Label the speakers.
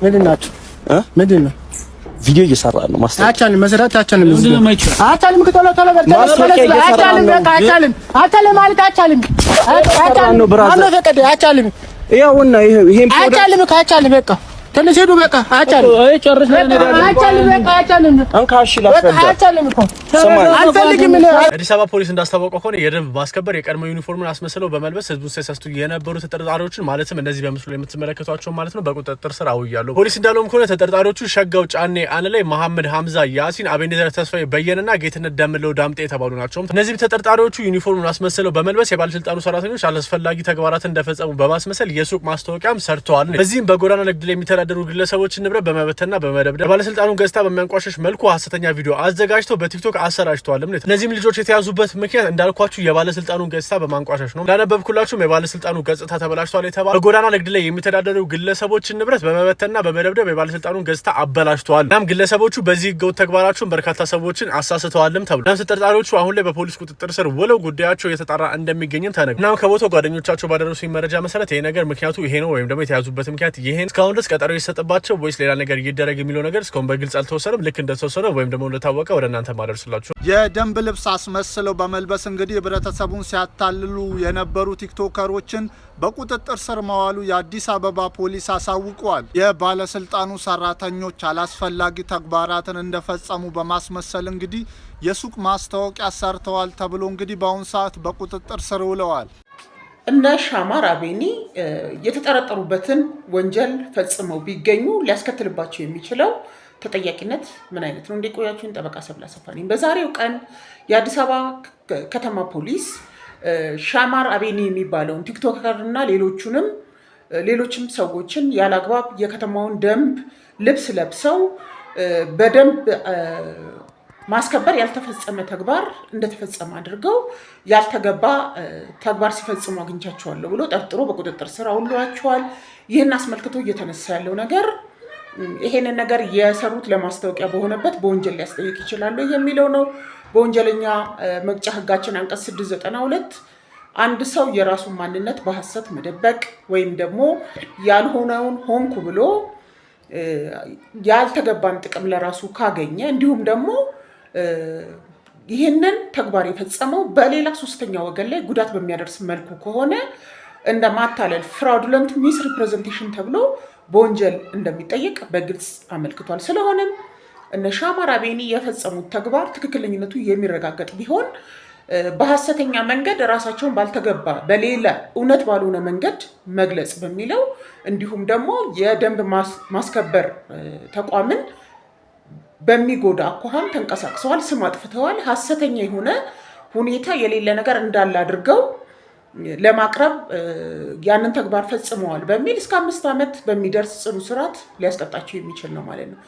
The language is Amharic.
Speaker 1: ምንድን ናቸው? ምንድን ነው?
Speaker 2: ቪዲዮ እየሰራ ነው። ማስታወቂያ
Speaker 1: አቻልም መስራት አቻልም። አቻልም ከተለ ተለ አቻልም ማለት አቻልም ነው ፈቀደ አቻልም።
Speaker 2: ይሄውና ይሄን
Speaker 1: አቻልም ካቻልም በቃ ትንሽ ሄዱ በቃ አቻልም። አይ ጨርስ አቻልም በቃ አቻልም
Speaker 2: አንካሽ ላፈንዳ
Speaker 1: አቻልም እኮ አልፈልግም።
Speaker 3: አዲስ አበባ ፖሊስ እንዳስታወቀው ከሆነ የደንብ ማስከበር የቀድሞ ዩኒፎርምን አስመስለው በመልበስ ህዝቡን ሲያሳስቱ የነበሩ ተጠርጣሪዎችን ማለትም እነዚህ በምስሉ ላይ የምትመለከቷቸው ማለት ነው በቁጥጥር ስር አውያለሁ። ፖሊስ እንዳለውም ከሆነ ተጠርጣሪዎቹ ሸጋው ጫኔ አንላይ፣ መሐመድ ሐምዛ ያሲን፣ አቤኔዘር ተስፋዬ በየነና ጌትነት ደምለው ዳምጤ የተባሉ ናቸው። እነዚህ ተጠርጣሪዎቹ ዩኒፎርሙን አስመስለው በመልበስ የባለስልጣኑ ሰራተኞች አላስፈላጊ ተግባራትን እንደፈጸሙ በማስመሰል የሱቅ ማስታወቂያም ሰርተዋል። በዚህም በጎዳና ንግድ ላይ የሚተዳደሩ ግለሰቦችን ንብረት በመበተንና በመደብደብ ባለስልጣኑን ገጽታ በሚያንቋሽሽ መልኩ ሐሰተኛ ቪዲዮ አዘጋጅተው በቲክቶክ አሰራጭተዋል። እነዚህም ልጆች የተያዙበት ምክንያት እንዳልኳችሁ የባለስልጣኑን ገጽታ በማንቋሸሽ ነው። እንዳነበብኩላችሁም የባለስልጣኑ ገጽታ ተበላሽቷል የተባለ በጎዳና ንግድ ላይ የሚተዳደሩ ግለሰቦችን ንብረት በመበተንና በመደብደብ የባለስልጣኑን ገጽታ አበላሽተዋል። እናም ግለሰቦቹ በዚህ ህገወጥ ተግባራቸውን በርካታ ሰዎችን አሳስተዋልም ተብሏል። እናም ተጠርጣሪዎቹ አሁን ላይ በፖሊስ ቁጥጥር ስር ውለው ጉዳያቸው እየተጣራ እንደሚገኝም ተነግሯል። እናም ከቦታው ጓደኞቻቸው ባደረሱኝ መረጃ መሰረት ይሄ ነገር ምክንያቱ ይሄ ነው ወይም ደግሞ የተያዙበት ምክንያት ይሄ እስካሁን ድረስ ቀጠሮ ይሰጥባቸው ወይስ ሌላ ነገር ይደረግ የሚለው ነገር እስካሁን በግልጽ አልተወሰነም። ልክ እንደተወሰነ ወይም ደግሞ እንደታወቀ ወደ እናንተ ማደርስላችሁ
Speaker 4: የደንብ ልብስ አስመስለው በመልበስ እንግዲህ ህብረተሰቡን ሲያታልሉ የነበሩ ቲክቶከሮችን በቁጥጥር ስር መዋሉ የአዲስ አበባ ፖሊስ አሳውቋል። የባለስልጣኑ ሰራተኞች አላስፈላጊ ተግባራትን እንደፈጸሙ በማስመሰል እንግዲህ የሱቅ ማስታወቂያ ሰርተዋል ተብሎ እንግዲህ በአሁን ሰዓት በቁጥጥር ስር ውለዋል።
Speaker 5: እነ ሻማር አቤኒ የተጠረጠሩበትን ወንጀል ፈጽመው ቢገኙ ሊያስከትልባቸው የሚችለው ተጠያቂነት ምን አይነት ነው? እንደቆያችሁን ጠበቃ ሰብለ አሰፋ ነኝ። በዛሬው ቀን የአዲስ አበባ ከተማ ፖሊስ ሻማር አቤኒ የሚባለውን ቲክቶከር እና ሌሎችም ሰዎችን ያላግባብ የከተማውን ደንብ ልብስ ለብሰው በደንብ ማስከበር ያልተፈጸመ ተግባር እንደተፈጸመ አድርገው ያልተገባ ተግባር ሲፈጽሙ አግኝቻቸዋለሁ ብሎ ጠርጥሮ በቁጥጥር ስር አውሏቸዋል። ይህን አስመልክቶ እየተነሳ ያለው ነገር ይሄንን ነገር የሰሩት ለማስታወቂያ በሆነበት በወንጀል ሊያስጠይቅ ይችላሉ የሚለው ነው። በወንጀለኛ መቅጫ ህጋችን አንቀጽ 692 አንድ ሰው የራሱን ማንነት በሐሰት መደበቅ ወይም ደግሞ ያልሆነውን ሆንኩ ብሎ ያልተገባን ጥቅም ለራሱ ካገኘ እንዲሁም ደግሞ ይህንን ተግባር የፈጸመው በሌላ ሶስተኛ ወገን ላይ ጉዳት በሚያደርስ መልኩ ከሆነ እንደ ማታለል ፍራውዱለንት ሚስ ሪፕሬዘንቴሽን ተብሎ በወንጀል እንደሚጠየቅ በግልጽ አመልክቷል። ስለሆነም እነ ሻማር አቤኒ የፈጸሙት ተግባር ትክክለኝነቱ የሚረጋገጥ ቢሆን በሐሰተኛ መንገድ ራሳቸውን ባልተገባ በሌላ እውነት ባልሆነ መንገድ መግለጽ በሚለው እንዲሁም ደግሞ የደንብ ማስከበር ተቋምን በሚጎዳ አኳኋን ተንቀሳቅሰዋል፣ ስም አጥፍተዋል፣ ሐሰተኛ የሆነ ሁኔታ የሌለ ነገር እንዳለ አድርገው ለማቅረብ ያንን ተግባር ፈጽመዋል በሚል እስከ 5 ዓመት በሚደርስ ጽኑ እስራት ሊያስቀጣቸው የሚችል ነው ማለት ነው።